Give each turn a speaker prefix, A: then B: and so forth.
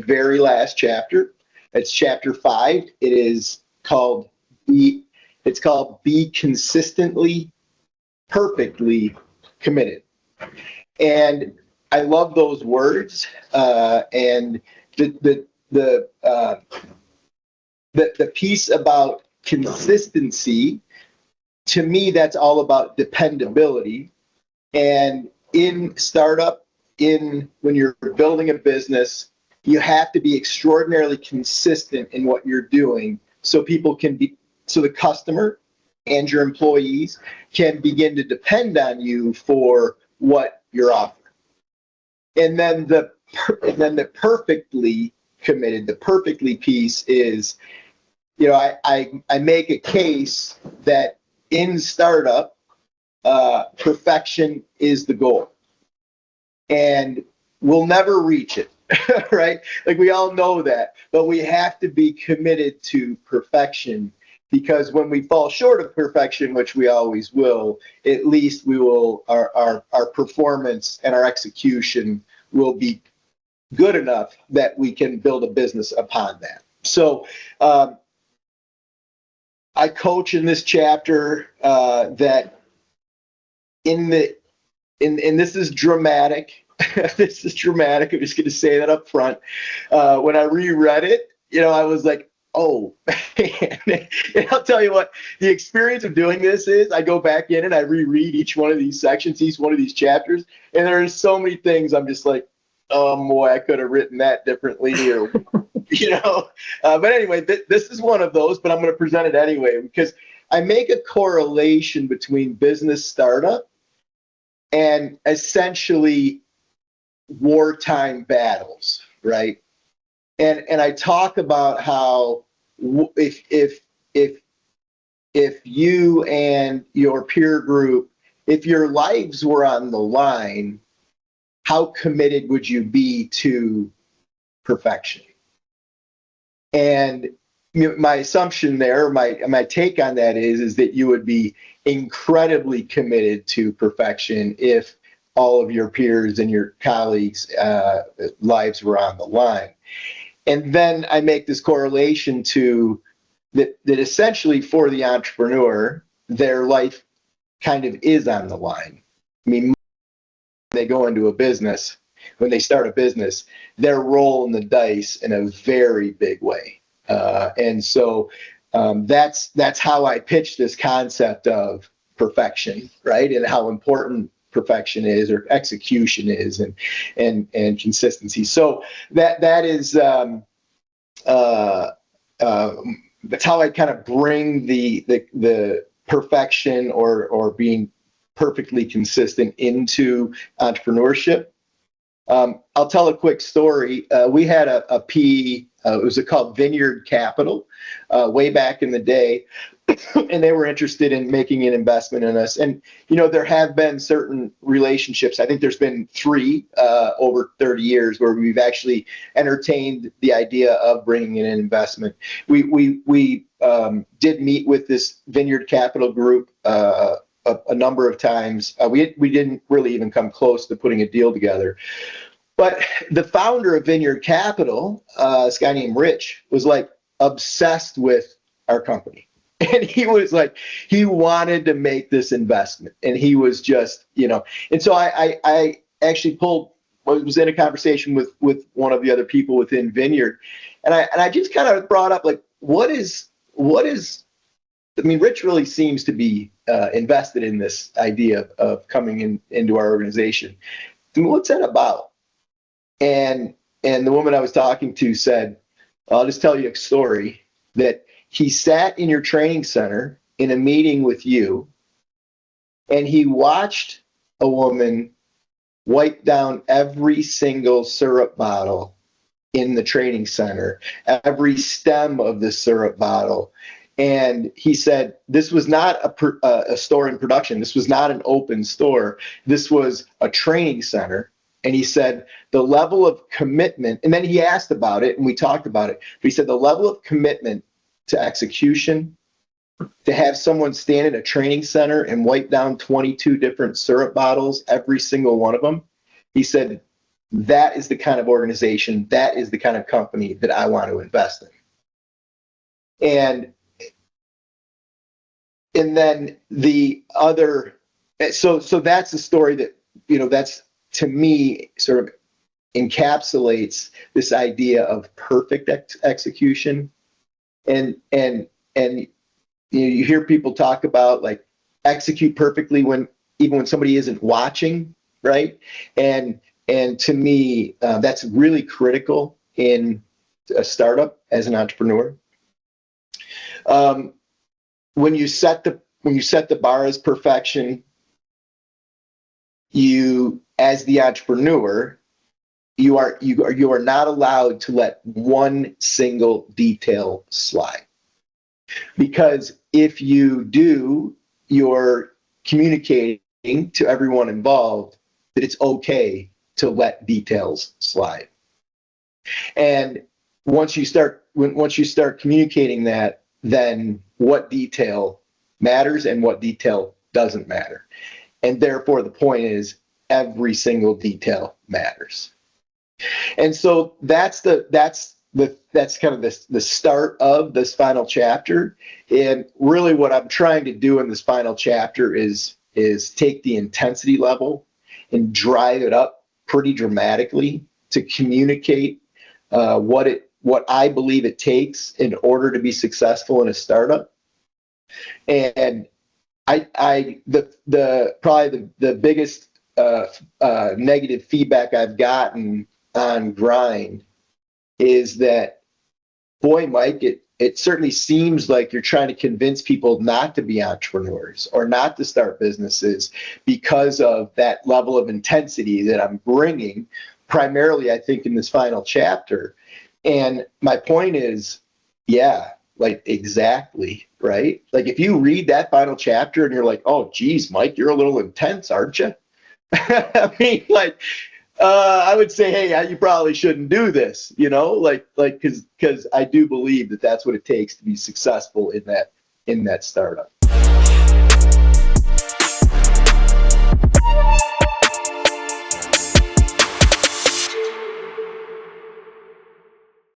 A: very last chapter. It's chapter 5. It is called Be Consistently, Perfectly Committed. And I love those words. And the piece about consistency, to me, that's all about dependability. And in startup, when you're building a business, you have to be extraordinarily consistent in what you're doing so so the customer and your employees can begin to depend on you for what you're offering. And then the perfectly committed, the perfectly piece is, I make a case that in startup, perfection is the goal, and we'll never reach it. Right? Like, we all know that, but we have to be committed to perfection, because when we fall short of perfection, which we always will, at least our performance and our execution will be good enough that we can build a business upon that. So I coach in this chapter that and this is dramatic. This is dramatic. I'm just going to say that up front. When I reread it, I was like, oh, man. And I'll tell you what, the experience of doing this is I go back in and I reread each one of these sections, each one of these chapters, and there's so many things I'm just like, oh boy, I could have written that differently, or, but anyway, this is one of those, but I'm going to present it anyway, because I make a correlation between business startup and essentially wartime battles, right? And I talk about how if you and your peer group, if your lives were on the line, how committed would you be to perfection? And my assumption there, my take on that is that you would be incredibly committed to perfection if all of your peers and your colleagues' lives were on the line. And then I make this correlation to that essentially for the entrepreneur, their life kind of is on the line. I mean, when they go into a business, when they start a business, they're rolling the dice in a very big way. And so that's how I pitch this concept of perfection, right? And how important perfection is, or execution is, and consistency. So that is that's how I kind of bring the perfection or being perfectly consistent into entrepreneurship. I'll tell a quick story. We had a PE, it was called Vineyard Capital, way back in the day, and they were interested in making an investment in us. And, there have been certain relationships. I think there's been 3 over 30 years where we've actually entertained the idea of bringing in an investment. We did meet with this Vineyard Capital group a number of times. We didn't really even come close to putting a deal together. But the founder of Vineyard Capital, this guy named Rich, was like obsessed with our company. And he was like, he wanted to make this investment. And he was just, and so I actually was in a conversation with one of the other people within Vineyard. And I just kind of brought up, like, I mean, Rich really seems to be invested in this idea of coming into our organization. What's that about? And the woman I was talking to said, I'll just tell you a story, that he sat in your training center in a meeting with you, and he watched a woman wipe down every single syrup bottle in the training center, every stem of the syrup bottle. And he said, this was not a store in production. This was not an open store. This was a training center. And he said, the level of commitment, and then he asked about it and we talked about it. But he said, the level of commitment to execution, to have someone stand in a training center and wipe down 22 different syrup bottles, every single one of them. He said, that is the kind of organization, that is the kind of company that I want to invest in. And then the other, so that's the story that, that's, to me, sort of encapsulates this idea of perfect execution. And you hear people talk about, like, execute perfectly even when somebody isn't watching, right? And to me, that's really critical in a startup as an entrepreneur. When you set the bar as perfection, you, as the entrepreneur, you are not allowed to let one single detail slide, because if you do, you're communicating to everyone involved that it's okay to let details slide. And once you start communicating that, then what detail matters and what detail doesn't matter. And therefore, the point is, every single detail matters. And so that's kind of the start of this final chapter. And really, what I'm trying to do in this final chapter is take the intensity level and drive it up pretty dramatically to communicate what I believe it takes in order to be successful in a startup. And probably the biggest negative feedback I've gotten on Grind is that, boy, Mike, it certainly seems like you're trying to convince people not to be entrepreneurs or not to start businesses because of that level of intensity that I'm bringing, primarily, I think, in this final chapter. And my point is, yeah, like, exactly, right? Like, if you read that final chapter and you're like, oh, geez, Mike, you're a little intense, aren't you? I mean, like, I would say, hey, you probably shouldn't do this, because I do believe that that's what it takes to be successful in that startup.